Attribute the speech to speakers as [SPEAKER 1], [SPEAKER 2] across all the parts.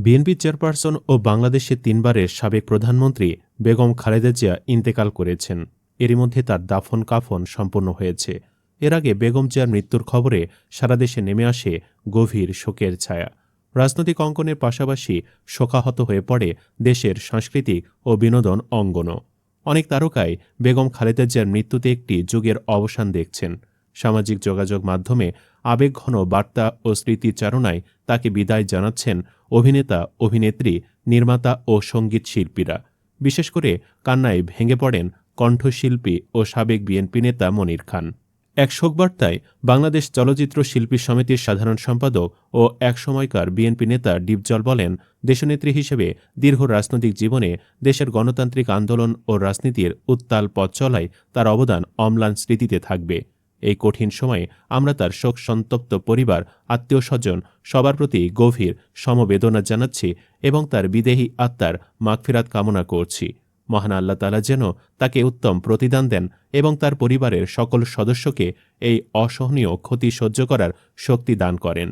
[SPEAKER 1] BNP chairperson ও বাংলাদেশের ৩ বারের সাবেক প্রধানমন্ত্রী বেগম খালেদা জিয়া ইন্তেকাল করেছেন। এরই মধ্যে তার দাফন কাফন সম্পন্ন হয়েছে। এর আগে বেগম জিয়ার মৃত্যুর খবরে সারা দেশে নেমে আসে গভীর শোকের ছায়া। রাজনৈতিক অঙ্গনের পাশাপাশি শোকাহত হয়ে পড়ে দেশের সাংস্কৃতিক ও বিনোদন অঙ্গনও। অনেক তারকাই বেগম খালেদা জিয়ার মৃত্যুতে একটি যুগের অবসান দেখছেন। সামাজিক যোগাযোগ মাধ্যমে আবেগঘন বার্তা ও স্মৃতিচারণায় তাকে বিদায় জানাচ্ছেন অভিনেতা, অভিনেত্রী, নির্মাতা ও সঙ্গীত শিল্পীরা। বিশেষ করে কান্নায় ভেঙে পড়েন কণ্ঠশিল্পী ও সাবেক বিএনপি নেতা মনির খান। এক শোকবার্তায় বাংলাদেশ চলচ্চিত্র শিল্পী সমিতির সাধারণ সম্পাদক ও একসময়কার বিএনপি নেতা ডিপজল বলেন, দেশনেত্রী হিসেবে দীর্ঘ রাজনৈতিক জীবনে দেশের গণতান্ত্রিক আন্দোলন ও রাজনীতির উত্তাল পথ চলায় তার অবদান অম্লান স্মৃতিতে থাকবে। এই কঠিন সময়ে আমরা তার শোক সন্তপ্ত পরিবার, আত্মীয় স্বজন সবার প্রতি গভীর সমবেদনা জানাচ্ছি এবং তার বিদেহী আত্মার মাগফিরাত কামনা করছি। মহান আল্লাহ তাআলা যেন তাকে উত্তম প্রতিদান দেন এবং তার পরিবারের সকল সদস্যকে এই অসহনীয় ক্ষতি সহ্য করার শক্তি দান করেন।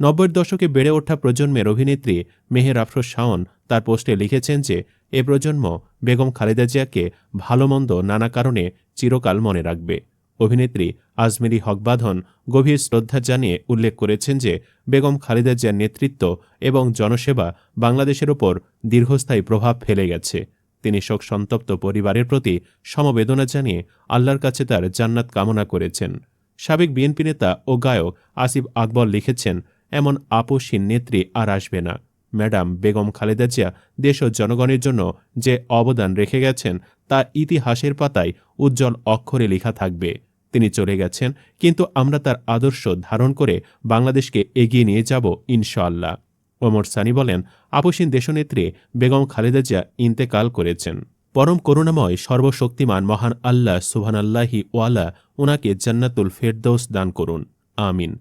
[SPEAKER 1] ৯০-এর দশকে বেড়ে ওঠা প্রজন্মের অভিনেত্রী মেহের আফরোজ শাওন তার পোস্টে লিখেছেন যে এ প্রজন্ম বেগম খালেদা জিয়াকে ভালোমন্দ নানা কারণে চিরকাল মনে রাখবে। অভিনেত্রী আজমেরী হক বাঁধন গভীর শ্রদ্ধা জানিয়ে উল্লেখ করেছেন যে বেগম খালেদা জিয়ার নেতৃত্ব এবং জনসেবা বাংলাদেশের ওপর দীর্ঘস্থায়ী প্রভাব ফেলে গেছে। তিনি শোক সন্তপ্ত পরিবারের প্রতি সমবেদনা জানিয়ে আল্লাহর কাছে তার জান্নাত কামনা করেছেন। সাবেক বিএনপি নেতা ও গায়ক আসিফ আকবর লিখেছেন, এমন আপসহীন নেত্রী আর আসবে না। ম্যাডাম বেগম খালেদা জিয়া দেশ ও জনগণের জন্য যে অবদান রেখে গেছেন তা ইতিহাসের পাতায় উজ্জ্বল অক্ষরে লেখা থাকবে। তিনি চলে গেছেন, কিন্তু আমরা তার আদর্শ ধারণ করে বাংলাদেশকে এগিয়ে নিয়ে যাব ইনশাআল্লাহ। ওমর সানি বলেন, আপসহীন দেশনেত্রী বেগম খালেদা জিয়া ইন্তেকাল করেছেন। পরম করুণাময় সর্বশক্তিমান মহান আল্লাহ সুবহানাল্লাহি ওয়ালা ওনাকে জান্নাতুল ফেরদৌস দান করুন, আমিন।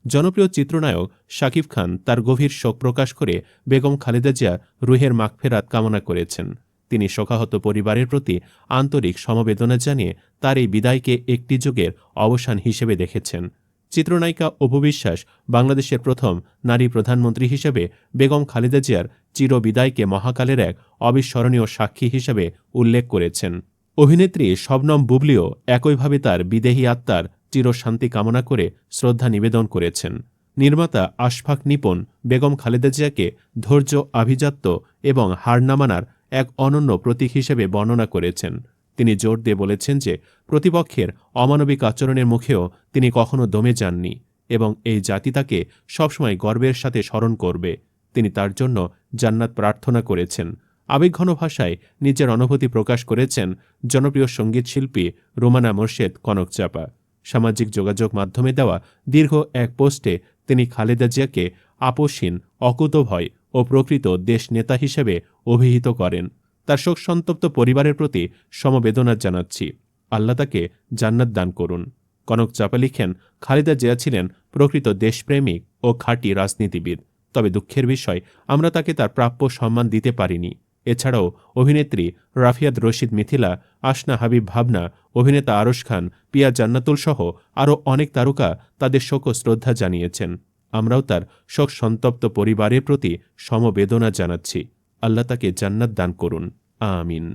[SPEAKER 1] জনপ্রিয় চিত্রনায়ক শাকিব খান তার গভীর শোক প্রকাশ করে বেগম খালেদা জিয়ার রুহের মাগফিরাত কামনা করেছেন। তিনি শোকাহত পরিবারের প্রতি আন্তরিক সমবেদনা জানিয়ে তার এই বিদায়কে একটি যুগের অবসান হিসেবে দেখেছেন। চিত্রনায়িকা অপু বিশ্বাস বাংলাদেশের প্রথম নারী প্রধানমন্ত্রী হিসেবে বেগম খালেদা জিয়ার চিরবিদায়কে মহাকালের এক অবিস্মরণীয় সাক্ষী হিসেবে উল্লেখ করেছেন। অভিনেত্রী শবনম বুবলিও একইভাবে তার বিদেহী আত্মার চিরশান্তি কামনা করে শ্রদ্ধা নিবেদন করেছেন। নির্মাতা আশফাক নিপন বেগম খালেদা জিয়াকে ধৈর্য, আভিজাত্য এবং হার না মানার এক অনন্য প্রতীক হিসেবে বর্ণনা করেছেন। তিনি জোর দিয়ে বলেছেন যে প্রতিপক্ষের অমানবিক আচরণের মুখেও তিনি কখনো দমে যাননি এবং এই জাতি তাকে সবসময় গর্বের সাথে স্মরণ করবে। তিনি তার জন্য জান্নাত প্রার্থনা করেছেন। আবেগঘন ভাষায় নিজের অনুভূতি প্রকাশ করেছেন জনপ্রিয় সঙ্গীত শিল্পী রুমানা মোর্শেদ কনকচাপা। সামাজিক যোগাযোগ মাধ্যমে দেওয়া দীর্ঘ এক পোস্টে তিনি খালেদা জিয়াকে আপসহীন, অকুতোভয় ও প্রকৃত দেশ নেতা হিসেবে অভিহিত করেন। তার শোক সন্তপ্ত পরিবারের প্রতি সমবেদনা জানাচ্ছি, আল্লাহ তাকে জান্নাত দান করুন। কনক চাপা লিখেন, খালেদা জিয়া ছিলেন প্রকৃত দেশপ্রেমিক ও খাঁটি রাজনীতিবিদ। তবে দুঃখের বিষয়, আমরা তাকে তার প্রাপ্য সম্মান দিতে পারিনি। এছাড়াও অভিনেত্রী রাফিয়াত রশিদ মিথিলা, আসনা হাবিব ভাবনা, অভিনেতা আরশ খান, পিয়া জান্নাতুল সহ আরও অনেক তারকা তাদের শোক ও শ্রদ্ধা জানিয়েছেন। আমরাও তার শোক সন্তপ্ত পরিবারের প্রতি সমবেদনা জানাচ্ছি। আল্লাহ তাকে জান্নাত দান করুন, আমিন।